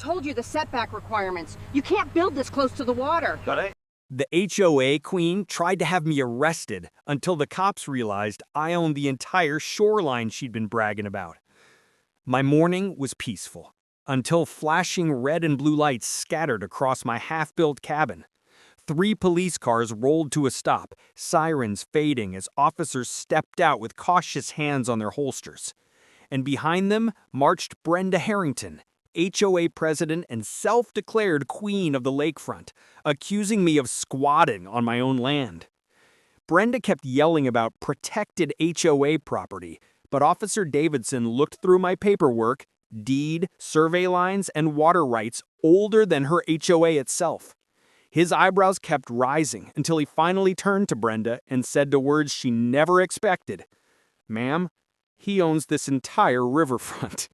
told you the setback requirements. You can't build this close to the water. Got it? The HOA queen tried to have me arrested until the cops realized I owned the entire shoreline she'd been bragging about. My morning was peaceful until flashing red and blue lights scattered across my half-built cabin. 3 police cars rolled to a stop, sirens fading as officers stepped out with cautious hands on their holsters. And behind them marched Brenda Harrington, HOA president and self-declared queen of the lakefront, accusing me of squatting on my own land. Brenda kept yelling about protected HOA property, but Officer Davidson looked through my paperwork, deed, survey lines, and water rights older than her HOA itself. His eyebrows kept rising until he finally turned to Brenda and said the words she never expected. "Ma'am, he owns this entire riverfront."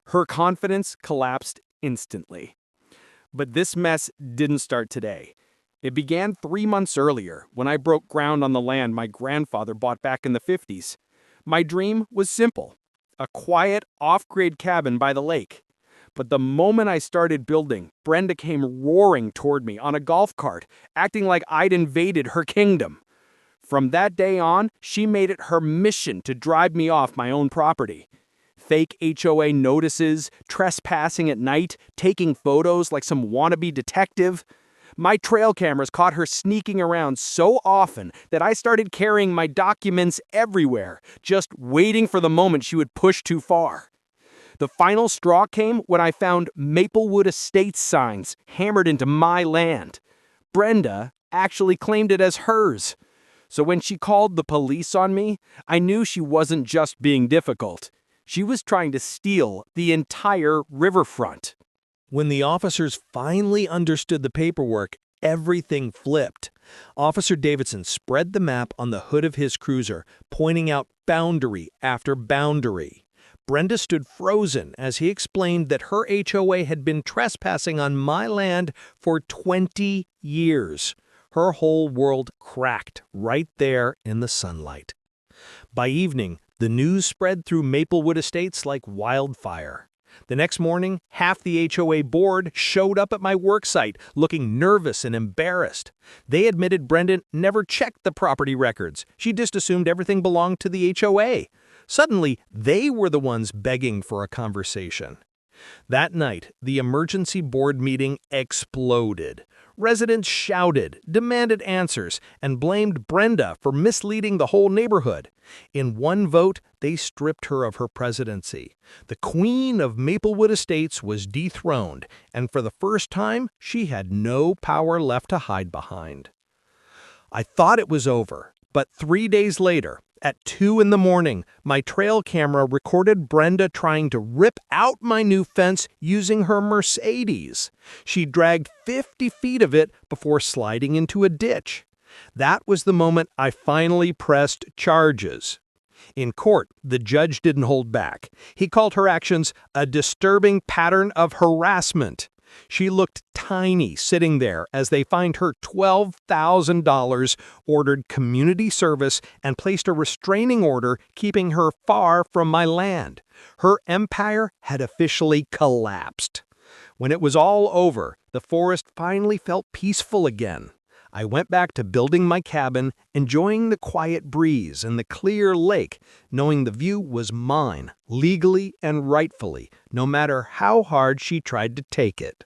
Her confidence collapsed instantly. But this mess didn't start today. It began 3 months earlier when I broke ground on the land my grandfather bought back in the 50s. My dream was simple: a quiet, off-grid cabin by the lake. But the moment I started building, Brenda came roaring toward me on a golf cart, acting like I'd invaded her kingdom. From that day on, she made it her mission to drive me off my own property. Fake HOA notices, trespassing at night, taking photos like some wannabe detective. My trail cameras caught her sneaking around so often that I started carrying my documents everywhere, just waiting for the moment she would push too far. The final straw came when I found Maplewood Estates signs hammered into my land. Brenda actually claimed it as hers. So when she called the police on me, I knew she wasn't just being difficult. She was trying to steal the entire riverfront. When the officers finally understood the paperwork, everything flipped. Officer Davidson spread the map on the hood of his cruiser, pointing out boundary after boundary. Brenda stood frozen as he explained that her HOA had been trespassing on my land for 20 years. Her whole world cracked right there in the sunlight. By evening, the news spread through Maplewood Estates like wildfire. The next morning, half the HOA board showed up at my worksite, looking nervous and embarrassed. They admitted Brenda never checked the property records. She just assumed everything belonged to the HOA. Suddenly, they were the ones begging for a conversation. That night, the emergency board meeting exploded. Residents shouted, demanded answers, and blamed Brenda for misleading the whole neighborhood. In one vote, they stripped her of her presidency. The Queen of Maplewood Estates was dethroned, and for the first time, she had no power left to hide behind. I thought it was over, but 3 days later, at 2 in the morning, my trail camera recorded Brenda trying to rip out my new fence using her Mercedes. She dragged 50 feet of it before sliding into a ditch. That was the moment I finally pressed charges. In court, the judge didn't hold back. He called her actions a disturbing pattern of harassment. She looked tiny sitting there as they fined her $12,000, ordered community service, and placed a restraining order keeping her far from my land. Her empire had officially collapsed. When it was all over, the forest finally felt peaceful again. I went back to building my cabin, enjoying the quiet breeze and the clear lake, knowing the view was mine, legally and rightfully, no matter how hard she tried to take it.